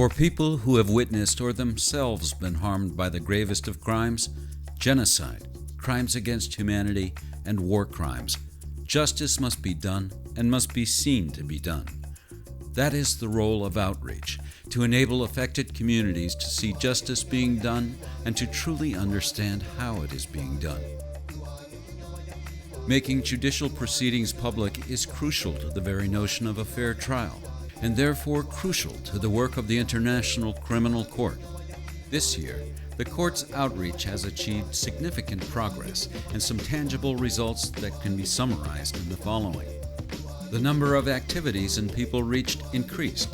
For people who have witnessed or themselves been harmed by the gravest of crimes, genocide, crimes against humanity, and war crimes, justice must be done and must be seen to be done. That is the role of outreach, to enable affected communities to see justice being done and to truly understand how it is being done. Making judicial proceedings public is crucial to the very notion of a fair trial, and therefore crucial to the work of the International Criminal Court. This year, the Court's outreach has achieved significant progress and some tangible results that can be summarized in the following. The number of activities and people reached increased.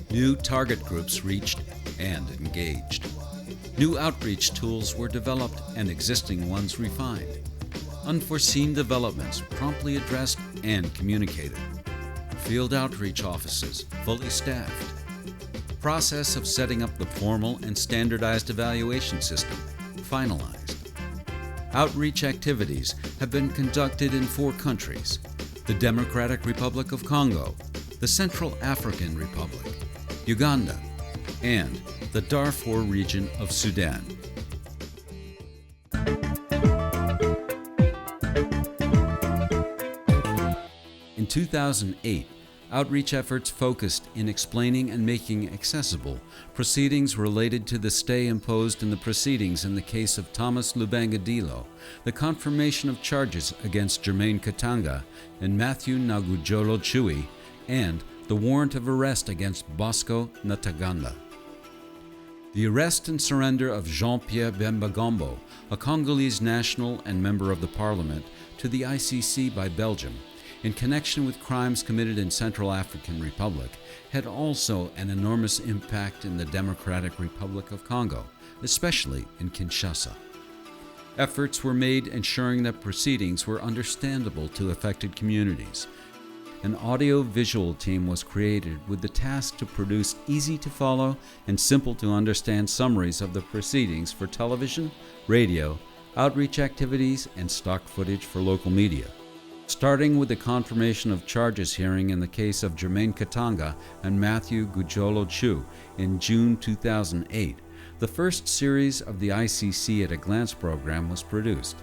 New target groups reached and engaged. New outreach tools were developed and existing ones refined. Unforeseen developments promptly addressed and communicated. Field outreach offices fully staffed. Process of setting up the formal and standardized evaluation system finalized. Outreach activities have been conducted in 4 countries: the Democratic Republic of Congo, the Central African Republic, Uganda, and the Darfur region of Sudan. In 2008, outreach efforts focused in explaining and making accessible proceedings related to the stay imposed in the proceedings in the case of Thomas Lubanga Dilo, the confirmation of charges against Germain Katanga and Matthew Nagujolo Chui, and the warrant of arrest against Bosco Ntaganda. The arrest and surrender of Jean-Pierre Bemba Gombo, a Congolese national and member of the parliament, to the ICC by Belgium, in connection with crimes committed in Central African Republic, had also an enormous impact in the Democratic Republic of Congo, especially in Kinshasa. Efforts were made ensuring that proceedings were understandable to affected communities. An audio-visual team was created with the task to produce easy-to-follow and simple-to-understand summaries of the proceedings for television, radio, outreach activities, and stock footage for local media. Starting with the confirmation of charges hearing in the case of Germain Katanga and Matthew Gujolo Chu in June 2008, the first series of the ICC at a Glance program was produced.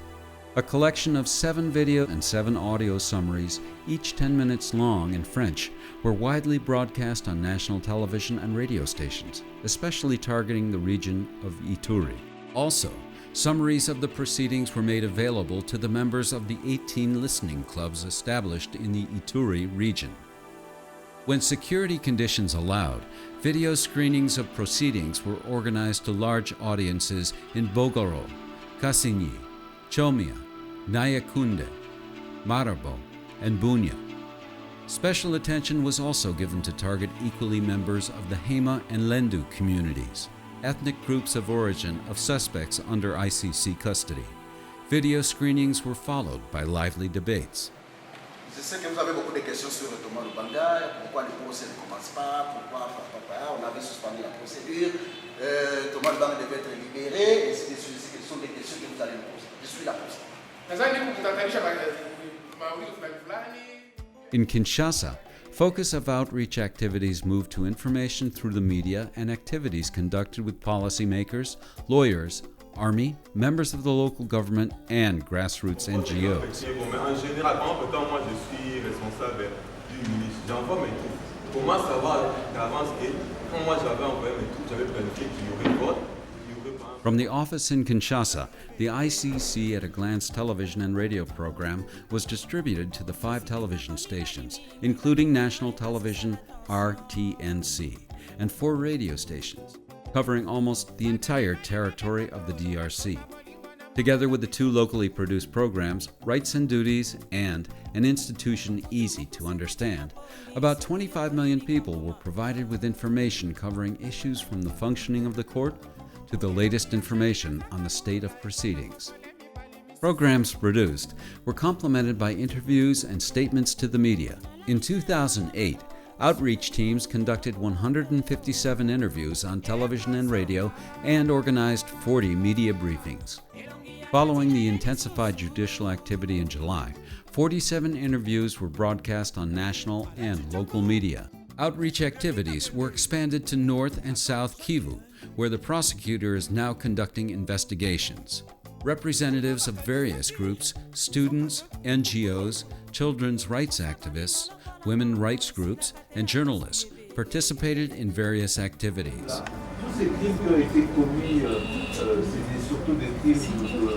A collection of 7 video and 7 audio summaries, each 10 minutes long in French, were widely broadcast on national television and radio stations, especially targeting the region of Ituri. Also, summaries of the proceedings were made available to the members of the 18 listening clubs established in the Ituri region. When security conditions allowed, video screenings of proceedings were organized to large audiences in Bogoro, Kasinyi, Chomia, Nyakunde, Marabo, and Bunia. Special attention was also given to target equally members of the Hema and Lendu communities, ethnic groups of origin of suspects under ICC custody. Video screenings were followed by lively debates. Je sais que vous avez beaucoup de questions sur Thomas Lubanga, pourquoi le procès ne commence pas, pourquoi on avait suspendu la procédure, Thomas Lubanga devait être libéré, et ce sont des questions que vous allez me poser. Je suis là pour ça. In Kinshasa, focus of outreach activities moved to information through the media and activities conducted with policymakers, lawyers, army, members of the local government, and grassroots NGOs. From the office in Kinshasa, the ICC at a Glance television and radio program was distributed to the 5 television stations, including national television RTNC, and 4 radio stations, covering almost the entire territory of the DRC. Together with the 2 locally produced programs, Rights and Duties and An Institution Easy to Understand, about 25 million people were provided with information covering issues from the functioning of the court to the latest information on the state of proceedings. Programs produced were complemented by interviews and statements to the media. In 2008, outreach teams conducted 157 interviews on television and radio and organized 40 media briefings. Following the intensified judicial activity in July, 47 interviews were broadcast on national and local media. Outreach activities were expanded to North and South Kivu, where the prosecutor is now conducting investigations. Representatives of various groups, students, NGOs, children's rights activists, women's rights groups, and journalists participated in various activities. Tous ces crimes qui ont été commis, c'est surtout des crimes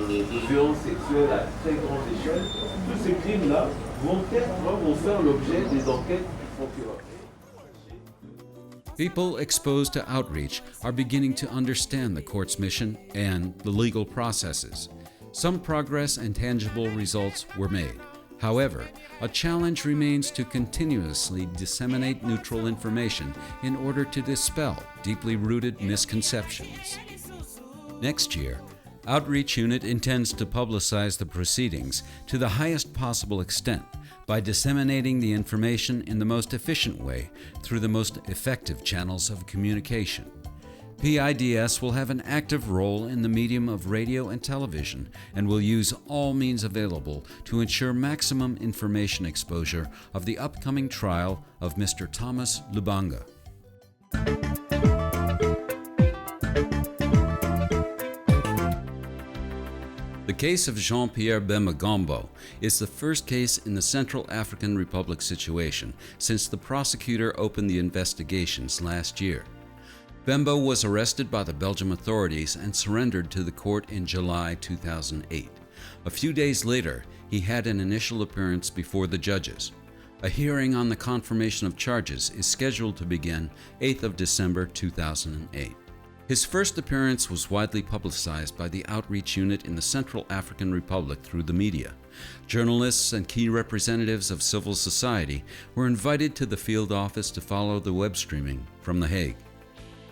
de violence sexuelle à très grande échelle. Tous ces crimes-là vont faire l'objet des enquêtes du procureur. People exposed to outreach are beginning to understand the court's mission and the legal processes. Some progress and tangible results were made. However, a challenge remains to continuously disseminate neutral information in order to dispel deeply rooted misconceptions. Next year, Outreach Unit intends to publicize the proceedings to the highest possible extent by disseminating the information in the most efficient way through the most effective channels of communication. PIDS will have an active role in the medium of radio and television and will use all means available to ensure maximum information exposure of the upcoming trial of Mr. Thomas Lubanga. The case of Jean-Pierre Bemba Gombo is the first case in the Central African Republic situation since the prosecutor opened the investigations last year. Bemba was arrested by the Belgian authorities and surrendered to the court in July 2008. A few days later, he had an initial appearance before the judges. A hearing on the confirmation of charges is scheduled to begin 8th of December 2008. His first appearance was widely publicized by the Outreach Unit in the Central African Republic through the media. Journalists and key representatives of civil society were invited to the field office to follow the web streaming from The Hague.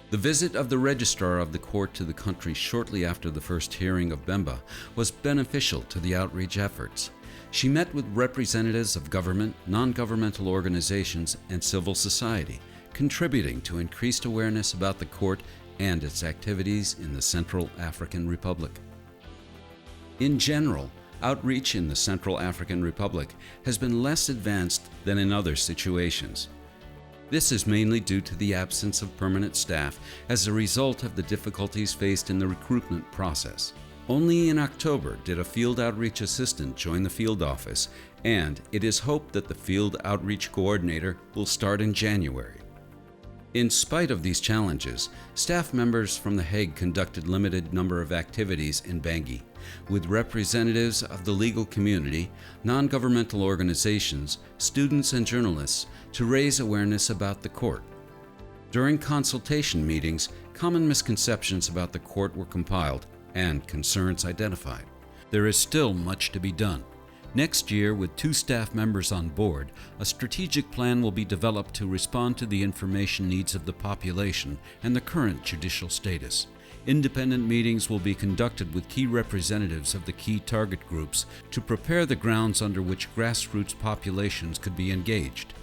The visit of the registrar of the court to the country shortly after the first hearing of Bemba was beneficial to the outreach efforts. She met with representatives of government, non-governmental organizations, and civil society, contributing to increased awareness about the court and its activities in the Central African Republic. In general, outreach in the Central African Republic has been less advanced than in other situations. This is mainly due to the absence of permanent staff as a result of the difficulties faced in the recruitment process. Only in October did a field outreach assistant join the field office, and it is hoped that the field outreach coordinator will start in January. In spite of these challenges, staff members from The Hague conducted limited number of activities in Bangui, with representatives of the legal community, non-governmental organizations, students and journalists to raise awareness about the court. During consultation meetings, common misconceptions about the court were compiled and concerns identified. There is still much to be done. Next year, with 2 staff members on board, a strategic plan will be developed to respond to the information needs of the population and the current judicial status. Independent meetings will be conducted with key representatives of the key target groups to prepare the grounds under which grassroots populations could be engaged.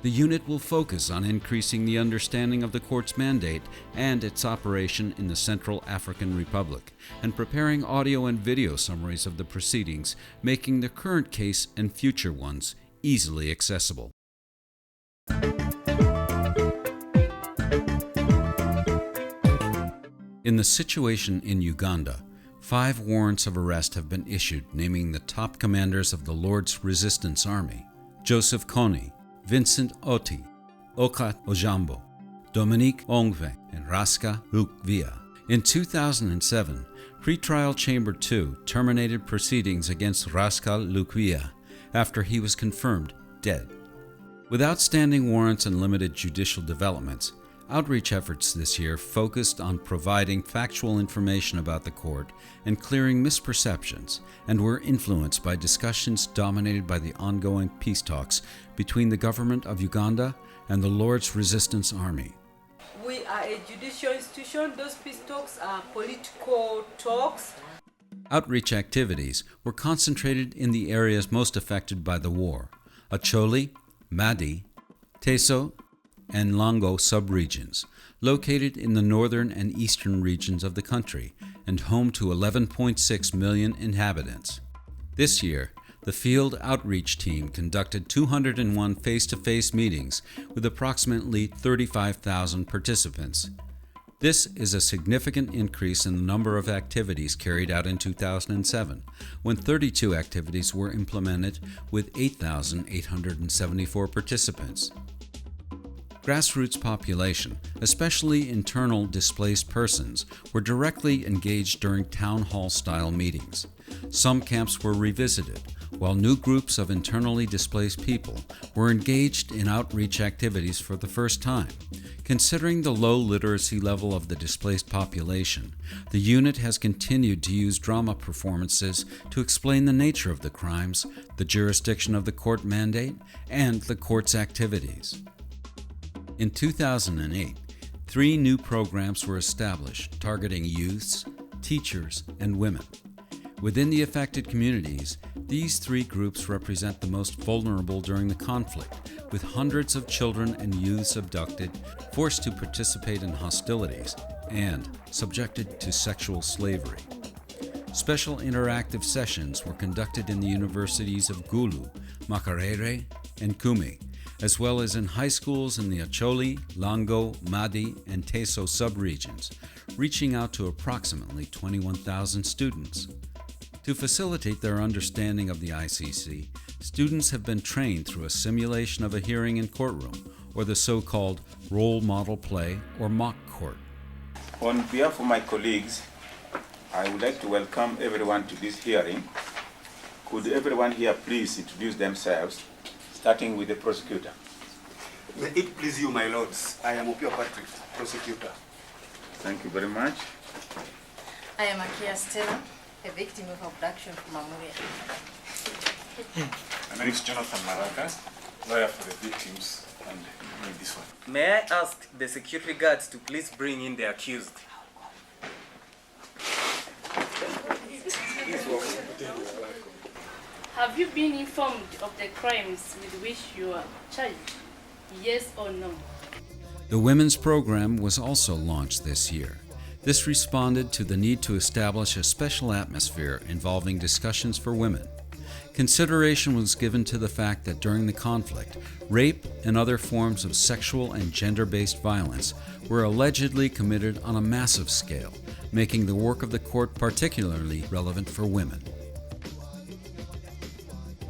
The unit will focus on increasing the understanding of the court's mandate and its operation in the Central African Republic, and preparing audio and video summaries of the proceedings, making the current case and future ones easily accessible. In the situation in Uganda, 5 warrants of arrest have been issued naming the top commanders of the Lord's Resistance Army: Joseph Kony, Vincent Oti, Okat Ojambo, Dominique Ongve, and Raska Lukvia. In 2007, Pretrial Chamber 2 terminated proceedings against Raska Lukvia after he was confirmed dead. With outstanding warrants and limited judicial developments, outreach efforts this year focused on providing factual information about the court and clearing misperceptions, and were influenced by discussions dominated by the ongoing peace talks between the government of Uganda and the Lord's Resistance Army. We are a judicial institution. Those peace talks are political talks. Outreach activities were concentrated in the areas most affected by the war: Acholi, Madi, Teso, and Longo subregions, located in the northern and eastern regions of the country and home to 11.6 million inhabitants. This year, The field outreach team conducted 201 face-to-face meetings with approximately 35,000 participants. This is a significant increase in the number of activities carried out in 2007, when 32 activities were implemented with 8,874 participants. Grassroots population, especially internal displaced persons, were directly engaged during town hall-style meetings. Some camps were revisited, while new groups of internally displaced people were engaged in outreach activities for the first time. Considering the low literacy level of the displaced population, the unit has continued to use drama performances to explain the nature of the crimes, the jurisdiction of the court mandate, and the court's activities. In 2008, 3 new programs were established targeting youths, teachers, and women. Within the affected communities, these 3 groups represent the most vulnerable during the conflict, with hundreds of children and youths abducted, forced to participate in hostilities, and subjected to sexual slavery. Special interactive sessions were conducted in the universities of Gulu, Makerere, and Kumi, as well as in high schools in the Acholi, Lango, Madi, and Teso subregions, reaching out to approximately 21,000 students. To facilitate their understanding of the ICC, students have been trained through a simulation of a hearing in courtroom, or the so-called role model play or mock court. On behalf of my colleagues, I would like to welcome everyone to this hearing. Could everyone here please introduce themselves, starting with the prosecutor? May it please you, my lords. I am Opio Patrick, prosecutor. Thank you very much. I am Akia Stella, a victim of abduction from Amuria. My name is Jonathan Maraka, lawyer for the victims, and this one. May I ask the security guards to please bring in the accused? Have you been informed of the crimes with which you are charged? Yes or no? The women's program was also launched this year. This responded to the need to establish a special atmosphere involving discussions for women. Consideration was given to the fact that during the conflict, rape and other forms of sexual and gender-based violence were allegedly committed on a massive scale, making the work of the court particularly relevant for women.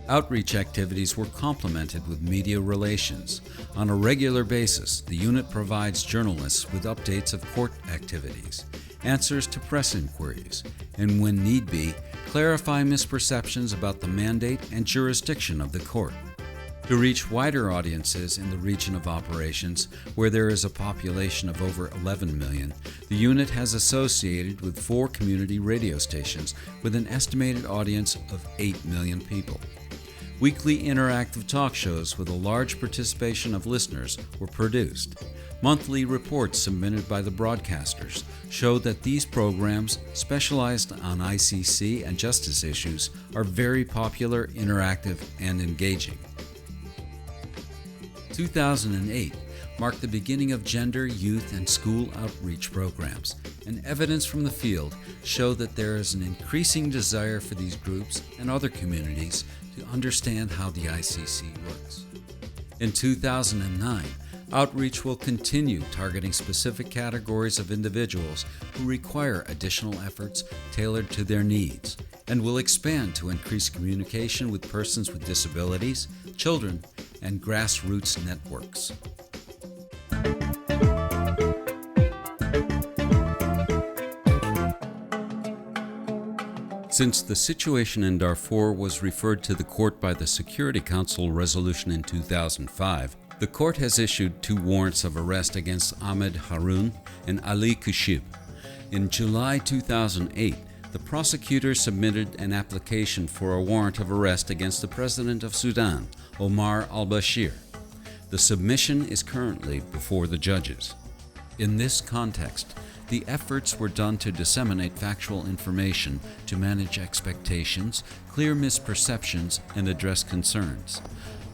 Outreach activities were complemented with media relations. On a regular basis, the unit provides journalists with updates of court activities, answers to press inquiries, and when need be, clarify misperceptions about the mandate and jurisdiction of the court. To reach wider audiences in the region of operations, where there is a population of over 11 million, the unit has associated with 4 community radio stations with an estimated audience of 8 million people. Weekly interactive talk shows with a large participation of listeners were produced. Monthly reports submitted by the broadcasters show that these programs, specialized on ICC and justice issues, are very popular, interactive, and engaging. 2008 marked the beginning of gender, youth, and school outreach programs, and evidence from the field show that there is an increasing desire for these groups and other communities to understand how the ICC works. In 2009, outreach will continue targeting specific categories of individuals who require additional efforts tailored to their needs, and will expand to increase communication with persons with disabilities, children, and grassroots networks. Since the situation in Darfur was referred to the court by the Security Council resolution in 2005, the court has issued 2 warrants of arrest against Ahmed Haroun and Ali Kushib. In July 2008, the prosecutor submitted an application for a warrant of arrest against the President of Sudan, Omar al-Bashir. The submission is currently before the judges. In this context, the efforts were done to disseminate factual information to manage expectations, clear misperceptions, and address concerns.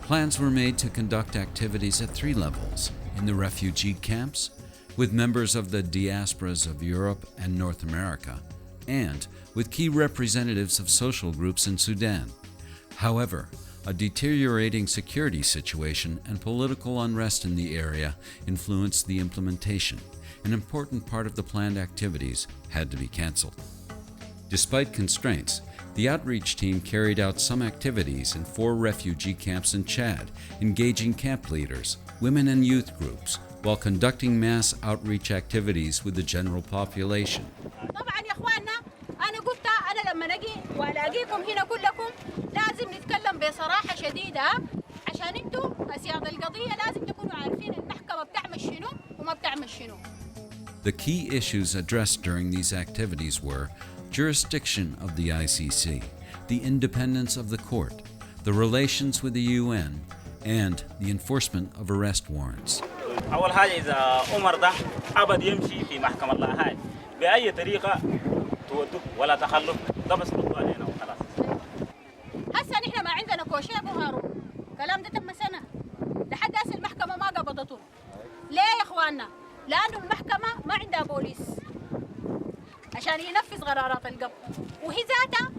Plans were made to conduct activities at 3 levels: in the refugee camps, with members of the diasporas of Europe and North America, and with key representatives of social groups in Sudan. However, a deteriorating security situation and political unrest in the area influenced the implementation. An important part of the planned activities had to be cancelled. Despite constraints, the outreach team carried out some activities in 4 refugee camps in Chad, engaging camp leaders, women and youth groups, while conducting mass outreach activities with the general population. The key issues addressed during these activities were jurisdiction of the ICC, the independence of the court, the relations with the UN, and the enforcement of arrest warrants. أول حاجة إذا عمر ده أبد يمشي في محكمة الله هاي بأي طريقة تودوه ولا تخلف ده بس نقطة علينا وخلاص. هسه نحن ما عندنا كوشيك وهارون كلام ده تم سنة لحد هسه المحكمة ما قبضته. ليه يا إخواننا؟ لأنه المحكمة ما عندها بوليس عشان ينفذ قرارات القبض وهي ذاتها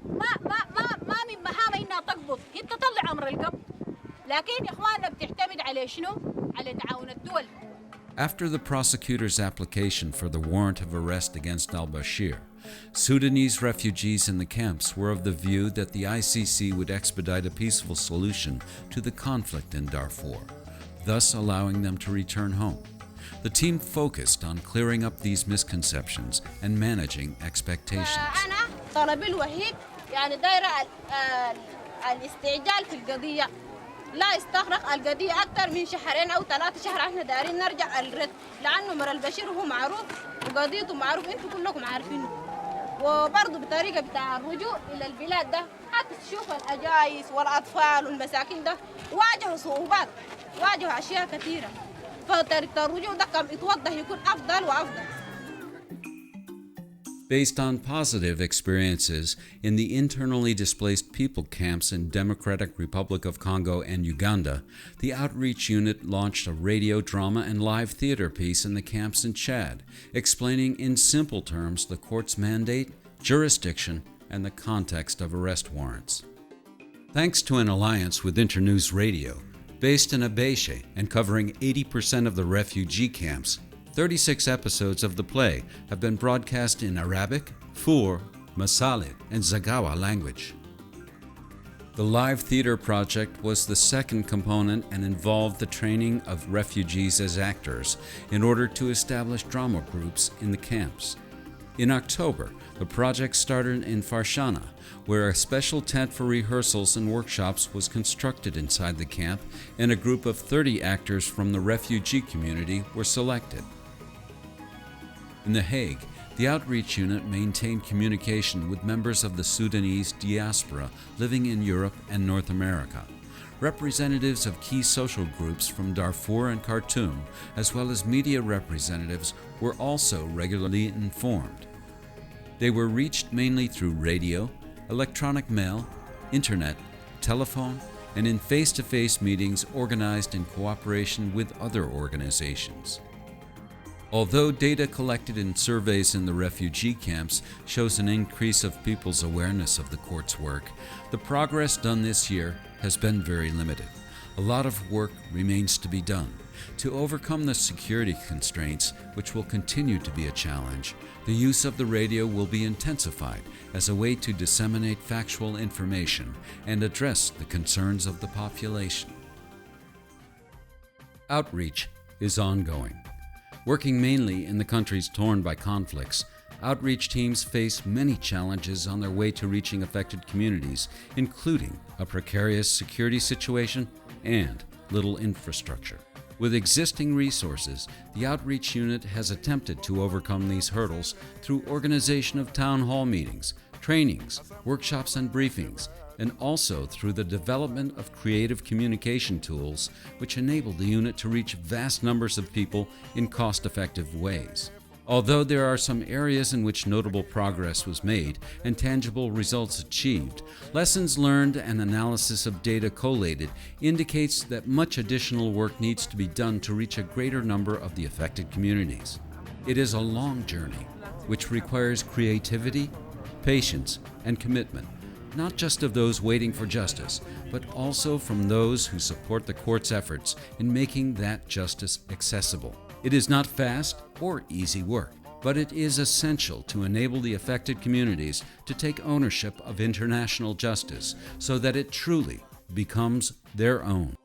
ما من مهامها إنها تقبض هي تطلع أمر القبض لكن يا إخواننا بتعتمد على شنو؟ على تعاون الدول. After the prosecutor's application for the warrant of arrest against al-Bashir, Sudanese refugees in the camps were of the view that the ICC would expedite a peaceful solution to the conflict in Darfur, thus allowing them to return home. The team focused on clearing up these misconceptions and managing expectations. أنا طلبي الوحيد يعني دايرة الاستعجال في القضية لا يستغرق القضية أكثر من 2 أو 3 شهور. احنا دايرين نرجع الرد لأنه مر البشير هو معروف وقضيته معروف انتم كلكم عارفينه وبرضه بطريقة بتاع الرجوع إلى البلاد ده حتى تشوف الأجايس والأطفال والمساكين ده واجهوا صعوبات واجهوا أشياء كثيرة فطريقة الرجوع ده كان يتوضح يكون أفضل وأفضل. Based on positive experiences in the internally displaced people camps in Democratic Republic of Congo and Uganda, the Outreach Unit launched a radio drama and live theater piece in the camps in Chad, explaining in simple terms the court's mandate, jurisdiction, and the context of arrest warrants. Thanks to an alliance with Internews Radio, based in Abéché and covering 80% of the refugee camps, 36 episodes of the play have been broadcast in Arabic, Fur, Masalit, and Zagawa language. The live theater project was the second component and involved the training of refugees as actors in order to establish drama groups in the camps. In October, the project started in Farshana, where a special tent for rehearsals and workshops was constructed inside the camp, and a group of 30 actors from the refugee community were selected. In The Hague, the Outreach Unit maintained communication with members of the Sudanese diaspora living in Europe and North America. Representatives of key social groups from Darfur and Khartoum, as well as media representatives, were also regularly informed. They were reached mainly through radio, electronic mail, internet, telephone, and in face-to-face meetings organized in cooperation with other organizations. Although data collected in surveys in the refugee camps shows an increase of people's awareness of the court's work, the progress done this year has been very limited. A lot of work remains to be done. To overcome the security constraints, which will continue to be a challenge, the use of the radio will be intensified as a way to disseminate factual information and address the concerns of the population. Outreach is ongoing. Working mainly in the countries torn by conflicts, outreach teams face many challenges on their way to reaching affected communities, including a precarious security situation and little infrastructure. With existing resources, the Outreach Unit has attempted to overcome these hurdles through organization of town hall meetings, trainings, workshops and briefings, and also through the development of creative communication tools which enable the unit to reach vast numbers of people in cost-effective ways. Although there are some areas in which notable progress was made and tangible results achieved, lessons learned and analysis of data collated indicates that much additional work needs to be done to reach a greater number of the affected communities. It is a long journey, which requires creativity, patience, and commitment, not just of those waiting for justice, but also from those who support the court's efforts in making that justice accessible. It is not fast or easy work, but it is essential to enable the affected communities to take ownership of international justice so that it truly becomes their own.